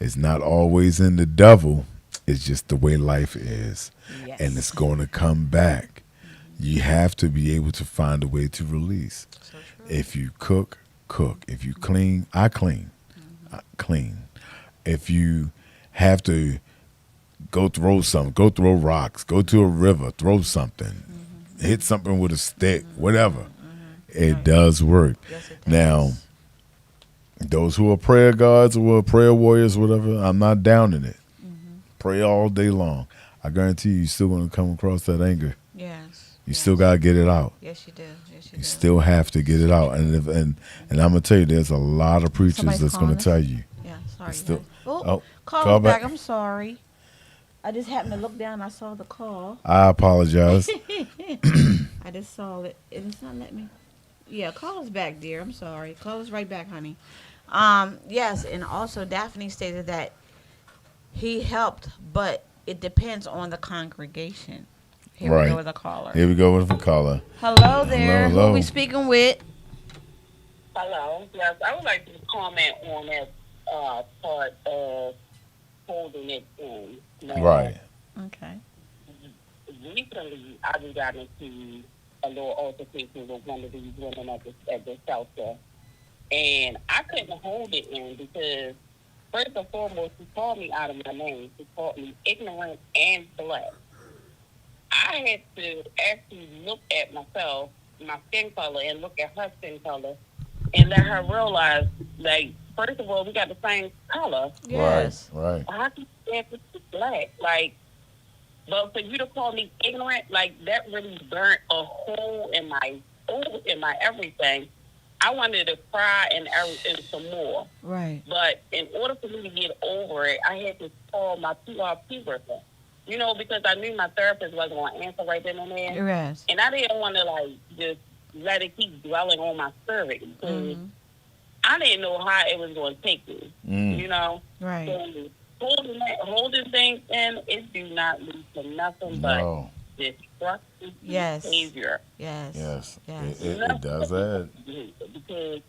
It's not always in the devil. It's just the way life is. Yes. And it's going to come back. You have to be able to find a way to release. So true. If you cook, cook. If you clean, I clean. I clean. If you have to go throw something, go throw rocks, go to a river, throw something, hit something with a stick, whatever. It Right. does work. Yes, it does. Now, those who are prayer gods or prayer warriors, whatever, I'm not down in it. Pray all day long. I guarantee you're still going to come across that anger. Yes. You still got to get it out. Yes, you do. Yes, you You do. still have to get it out. And I'm going to tell you, there's a lot of preachers Somebody's that's going calling to us? tell you. Yeah, sorry. Still- guys. Oh, oh, call call us back. back. I'm sorry. I just happened to look down. I saw the call. I apologize. I just saw it. And it's not letting me. Yeah, call us back, dear. I'm sorry. Call us right back, honey. Yes, and also Daphne stated that he helped, but it depends on the congregation. Here we Right. go with a caller. Here we go with the caller. Hello there. Hello. Who we speaking with? Hello. Yes, I would like to comment on that part of holding it in. Now, Right. Okay. Recently, I just got into a little altercation with one of these women at the shelter, and I couldn't hold it in because, first and foremost, she called me out of my name. She called me ignorant and black. I had to actually look at myself, my skin color, and look at her skin color, and let her realize, like, first of all, we got the same color. Yes. Right. How can you say if it's black? Like, But for you to call me ignorant, like that really burnt a hole in my everything. I wanted to cry and some more. Right. But in order for me to get over it, I had to call my PRP worker. You know, because I knew my therapist wasn't going to answer right then and there. Yes. And I didn't want to, like, just let it keep dwelling on my spirit. Because I didn't know how it was going to take me. You know? Right. So holding things in, it do not lead to nothing No. but destructive Yes. behavior. Yes. Yes. Yes. It does that. Because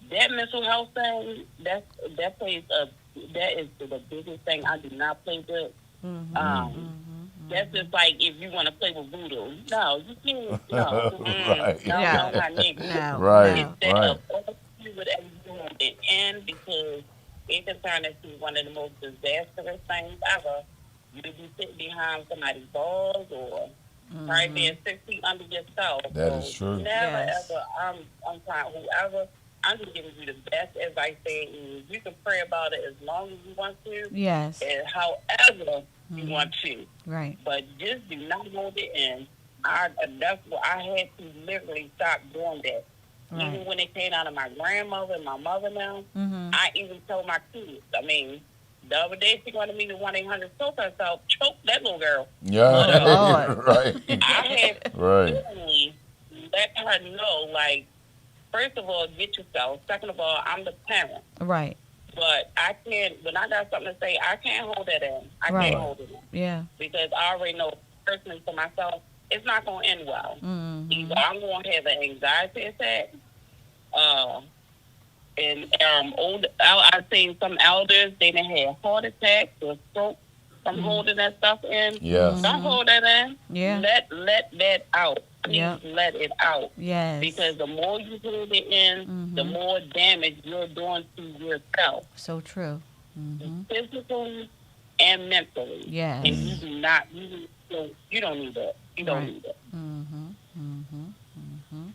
that mental health thing, that is the biggest thing I do not play with. That's just like if you want to play with voodoo. No, you can't. No, Right. no, Yeah. no, my nigga. No. Right. No. Instead Right. of do whatever you want it end because it can turn into one of the most disastrous things ever. You be sitting behind somebody's balls or probably being 6 feet under yourself. That is true. Never Yes. ever. I'm trying. Whoever. I'm just giving you the best advice there is. You can pray about it as long as you want to, Yes. and however you want to. Right. But just do not hold it in. That's what I had to literally stop doing that. Right. Even when it came out of my grandmother and my mother now, I even told my kids. I mean, the other day she wanted me to 1-800 choke herself. Choke that little girl. Yeah. Oh, Lord. Right. I had to Right. literally let her know, like, first of all, get yourself. Second of all, I'm the parent. Right. But I can't, when I got something to say, I can't hold that in. I Right. can't hold it in. Yeah. Because I already know personally for myself, it's not going to end well. Either I'm going to have an anxiety attack, I've seen some elders, they done had heart attacks or stroke from holding that stuff in. Yes. Don't hold that in. Yeah. Let that out. Please Yep. let it out. Yes. Because the more you hold it in, the more damage you're doing to yourself, So true. physically and mentally. Yes. And you do not, you don't need that. You don't Right. need that.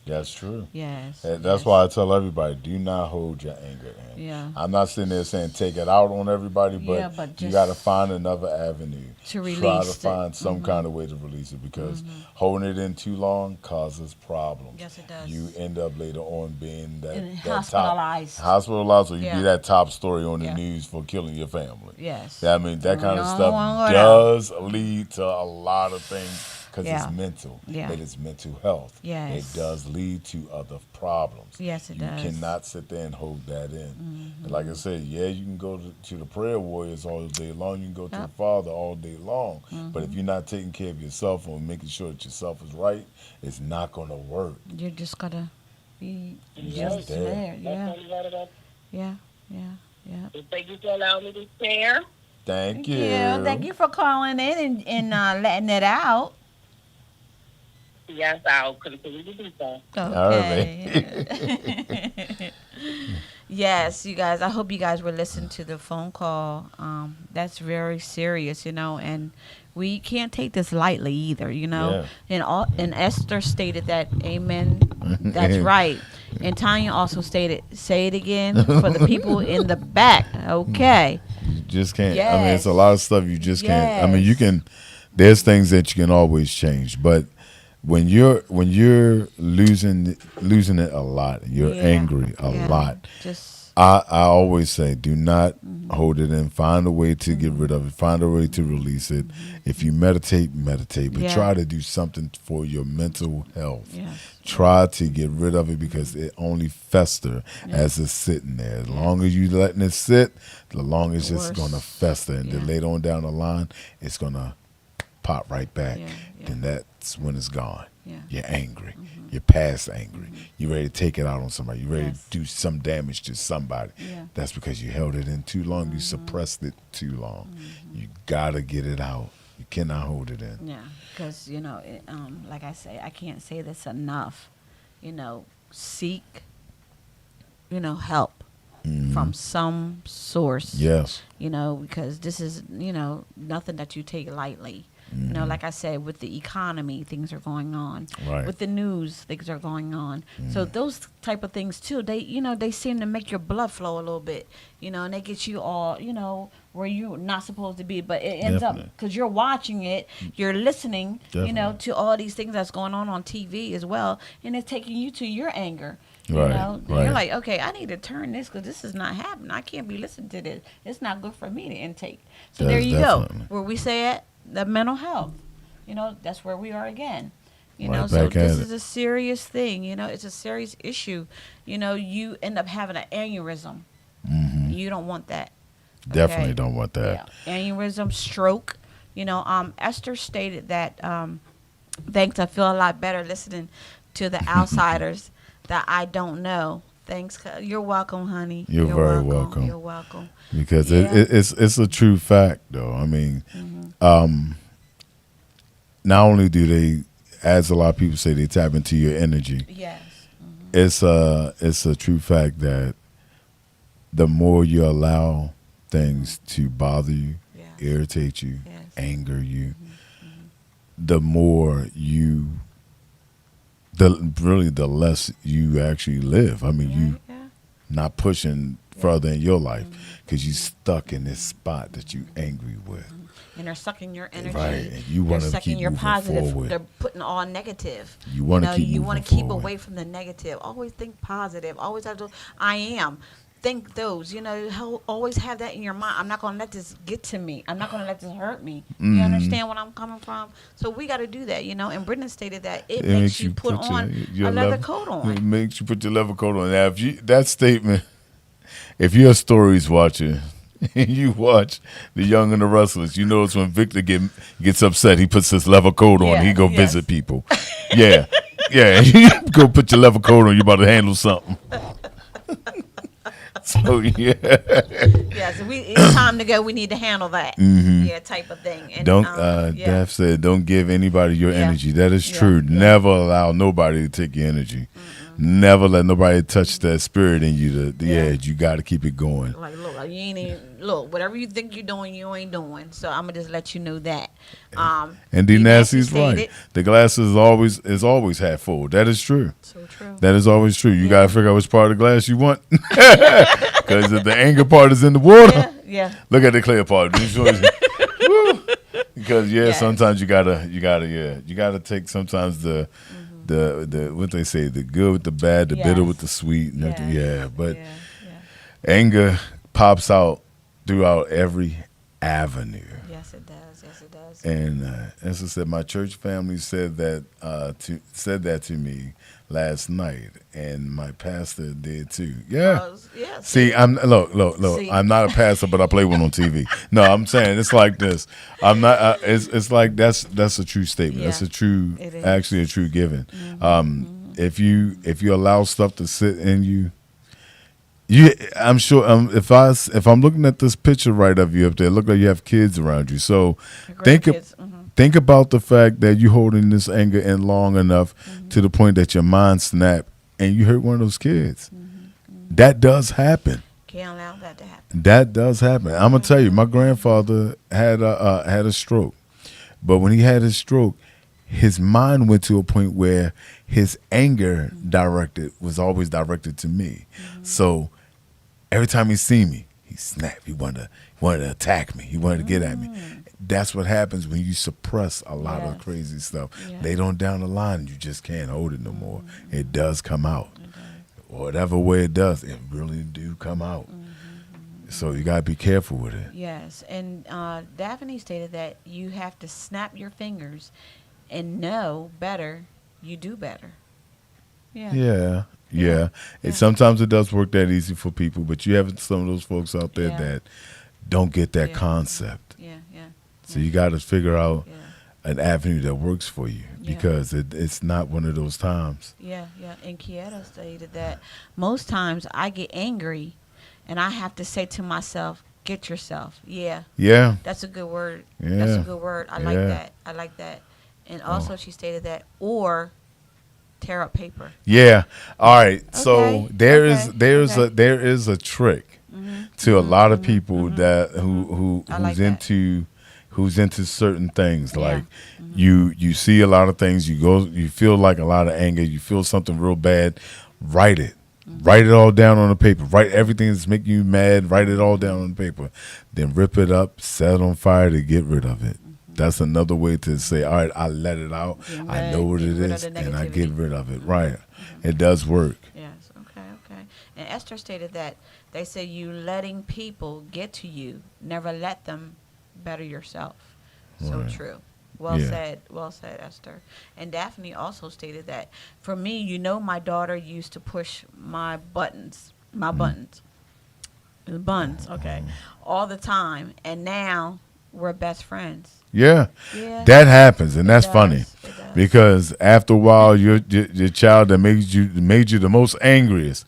That's true. Yes. That's Yes. why I tell everybody, do not hold your anger in. Yeah. I'm not sitting there saying take it out on everybody, but, Yeah, but you just got to find another avenue. to Try to release it. find some kind of way to release it because holding it in too long causes problems. Yes, it does. You end up later on being And that hospitalized. hospitalized, or you Yeah. be that top story on the Yeah. news for killing your family. Yes. I mean, that kind of No stuff one would does lead to a lot of things because Yeah. it's mental. Yeah. It is mental health. Yes. It does lead to other problems. Yes, it you does. cannot sit there and hold that in. And like I said, yeah, you can go to the prayer warriors all day long. You can go to the Father all day long. But if you're not taking care of yourself or making sure that yourself is right, it's not going to work. You're just gonna be Just just there. there. Yeah. That's what about. Yeah. Yeah. Yeah. Thank you for allowing me to share. Thank you. Yeah. Thank you for calling in and letting it out. Yes, I'll continue to do so. Okay. Yes, you guys. I hope you guys were listening to the phone call. That's very serious, and we can't take this lightly either, Yeah. And Esther stated that, amen. That's right. And Tanya also stated, say it again for the people in the back. Okay. You just can't. I mean, it's a Yes. lot of stuff you just can't. I mean, you Yes. can. There's things that you can always change, but when you're losing it a lot, you're Yeah. angry a Yeah. lot. Just I always say, do not hold it in. Find a way to get rid of it. Find a way to release it. If you meditate, but Yeah. try to do something for your mental health. Yes. Try to get rid of it because it only fester as it's sitting there. As long as you letting it sit, the longer it's just Worse. going to fester. And then Yeah. later on down the line, it's going to pop right back. Yeah, yeah. Then that's when it's gone. Yeah. You're angry. You're past angry. You're ready to take it out on somebody. You're ready Yes. to do some damage to somebody. Yeah. That's because you held it in too long. You suppressed it too long. You got to get it out. You cannot hold it in. Yeah, because like I say, I can't say this enough. Seek, help from some source. Yes. Because this is nothing that you take lightly. You know, like I said, with the economy, things are going on. Right. With the news, things are going on. So those type of things too, they seem to make your blood flow a little bit, and they get you all, where you're not supposed to be. But it ends up Definitely. because you're watching it, you're listening, Definitely. to all these things that's going on TV as well, and it's taking you to your anger. Right, And right. you're like, okay, I need to turn this because this is not happening. I can't be listening to this. It's not good for me to intake. So there That's you definitely. go. Where we say it, the mental health. That's where we are again. Right So back this at is a serious thing. It's a serious issue. You end up having an aneurysm. You don't want that. Definitely Okay? don't want that. Yeah. Aneurysm, stroke. Esther stated that, thanks, I feel a lot better listening to the outsiders that I don't know. Thanks. You're welcome, honey. You're very welcome. You're welcome. Because Yeah. it's a true fact, though. I mean, not only do they, as a lot of people say, they tap into your energy. Yes. It's a true fact that the more you allow things to bother you, Yes. irritate you, Yes. anger you, the more the less you actually live. I mean, you Yeah. not pushing further in your life because you stuck in this spot that you angry with. And they're sucking your energy. Right, and you They're wanna sucking keep your moving positive. forward. They're putting all negative. You wanna keep You moving want to keep forward. away from the negative. Always think positive. Always have to. I am. Think those. Always have that in your mind. I'm not going to let this get to me. I'm not going to let this hurt me. You understand where I'm coming from? So we got to do that. And Brendan stated that it makes you put on your a leather leather- coat It on. makes you put your leather coat on. Now, that statement, if you're a stories watcher and you watch The Young and the Restless, you notice when Victor gets upset, he puts his leather coat on. Yeah, He go yes. visit people. Yeah, yeah. You go put your leather coat on. You about to handle something. So yeah, Yeah, so it's time to go. We need to handle that. Yeah, type of thing. And, don't. yeah. Daph said, don't give anybody your Yeah. energy. That is Yeah, true. yeah. Never allow nobody to take your energy. Never let nobody touch that spirit in you. The Yeah. edge. You got to keep it going. Like, look, you ain't even, look, whatever you think you're doing, you ain't doing. So I'm gonna just let you know that. And D Nasty's stated- right. The glass is always half full. That is true. So true. That is always true. You got to figure out which part of the glass you want. Because if the anger part is in the water, Yeah, yeah. look at the clear part. Woo. Because Yes. sometimes you gotta take sometimes the what they say, the good with the bad, the bitter Yes. with the sweet. And everything. Yes. But Yeah, anger pops out throughout every avenue. Yes, it does. Yes, it does. And as I said, my church family said that to me last night, and my pastor did too. Yeah. Yeah. See, look. See? I'm not a pastor, but I play one on TV. No, I'm saying it's like this. I'm not. It's like that's a true statement. Yeah. That's a true, It is. actually a true giving. If you allow stuff to sit in you. I'm sure. If I'm looking at this picture right of you up there, look like you have kids around you. So Grandkids, think about the fact that you holding this anger in long enough to the point that your mind snap and you hurt one of those kids. That does happen. Can't allow that to happen. That does happen. I'm gonna tell you, my grandfather had a stroke, but when he had his stroke, his mind went to a point where his anger was always directed to me. So every time he see me, he snapped. He wanted to attack me. He wanted to get at me. That's what happens when you suppress a lot of Yes. crazy stuff. Yeah. Later on down the line, you just can't hold it no more. It does come out. Whatever way it does, it really do come out. So you gotta be careful with it. Yes, and Daphne stated that you have to snap your fingers and know better. You do better. Yeah. Yeah. Yeah. Sometimes it does work that easy for people, but you have some of those folks out there Yeah. that don't get that Yeah. concept. Yeah. Yeah. So you got to figure out Yeah. an avenue that works for you Yeah. because it's not one of those times. Yeah, yeah. And Kieta stated that most times I get angry and I have to say to myself, get yourself. Yeah, Yeah. that's a good word. Yeah. That's a good word. I like Yeah. that. I like that. And also she stated that, or tear up paper. Yeah. All right. So Okay. there Okay. is a trick to a lot of people that who's I like that. who's into certain things. Yeah. Like you see a lot of things, you feel like a lot of anger, you feel something real bad, write it. Write it all down on the paper. Write everything that's making you mad. Write it all down on the paper. Then rip it up, set it on fire to get rid of it. That's another way to say, all right, I let it out. I know what it is, and I get rid of it. Right. It does work. Yes. Okay. And Esther stated that they say you letting people get to you, never let them better yourself. So Right. true. Well Yeah. said. Well said, Esther. And Daphne also stated that for me, my daughter used to push my buttons, the buns, okay, all the time. And now we're best friends. Yeah. Yeah. That happens, and that's does. funny. It does. Because after a while, your child that made you the most angriest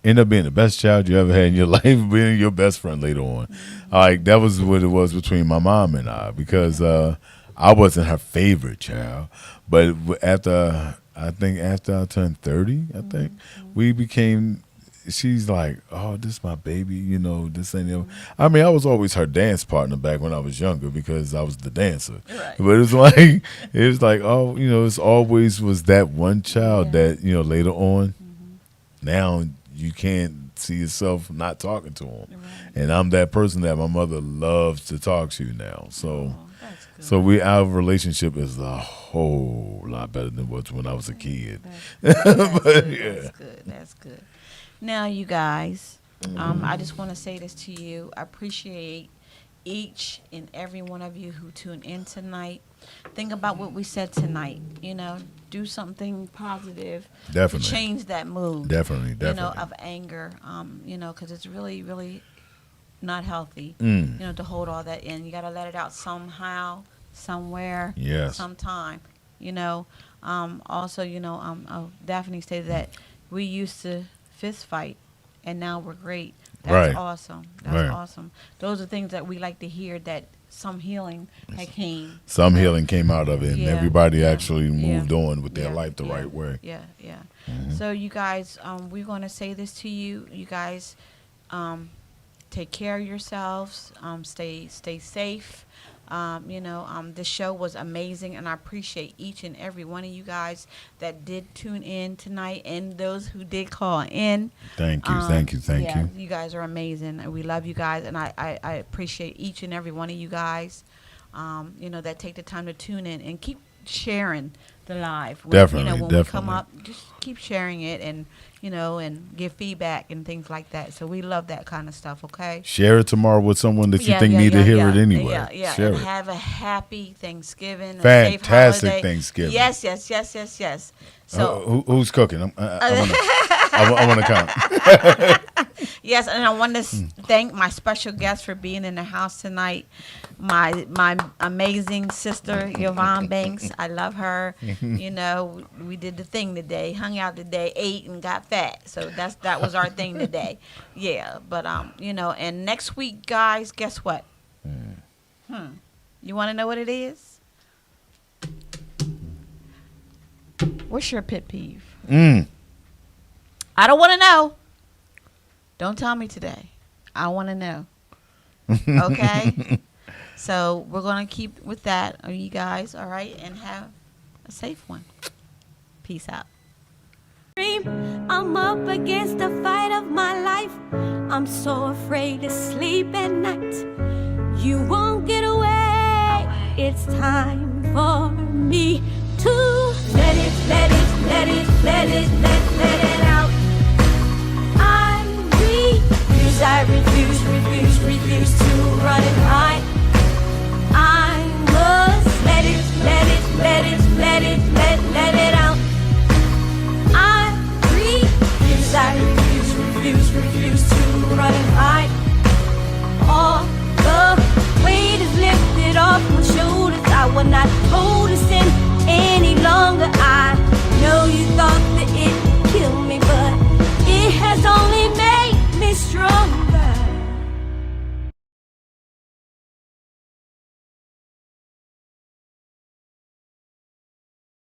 end up being the best child you ever had in your life, being your best friend later on. Like that was what it was between my mom and I, because I wasn't her favorite child, but after I turned 30, we became. She's like, oh, this is my baby, this ain't. I mean, I was always her dance partner back when I was younger because I was the dancer. Right. But it was like, oh, it's always was that one child that later on. Now you can't see yourself not talking to him, and I'm that person that my mother loves to talk to now. So. That's good. So our relationship is a whole lot better than it was when I was a kid. That's But, good. yeah. That's good. Now, you guys, I just want to say this to you. I appreciate each and every one of you who tuned in tonight. Think about what we said tonight. Do something positive. Definitely. To change that mood. Definitely. Of anger. Because it's really, really not healthy. Mm. To hold all that in. You got to let it out somehow, somewhere, Yes. sometime. Also, Daphne stated that we used to fist fight, and now we're great. That's Right. awesome. That's Right. awesome. Those are things that we like to hear, that some healing had came. Some healing came out of it, and Yeah, everybody yeah, actually yeah, moved on with their yeah, life the yeah, right way. Yeah. So you guys, we're going to say this to you. You guys, take care of yourselves. Stay safe. This show was amazing, and I appreciate each and every one of you guys that did tune in tonight, and those who did call in. Thank you. Yeah, you guys are amazing, and we love you guys, and I appreciate each and every one of you guys, that take the time to tune in and keep sharing the live. Definitely, when we come up, just keep sharing it, and and give feedback and things like that. So we love that kind of stuff. Okay. Share it tomorrow with someone that you think need to hear it anyway. Yeah. Share And it. have a happy Thanksgiving. Fantastic a safe holiday. Thanksgiving. Yes. So who's cooking? I want to count. yes, and I want to thank my special guest for being in the house tonight. My amazing sister Yvonne Banks. I love her. We did the thing today, hung out today, ate and got fat. So that was our thing today. Yeah, but and next week, guys, guess what? You want to know what it is? What's your pet peeve? I don't want to know. Don't tell me today. I want to know. Okay? So we're going to keep with that. Are you guys all right? And have a safe one. Peace out. I'm up against the fight of my life. I'm so afraid to sleep at night. You won't get away. It's time for me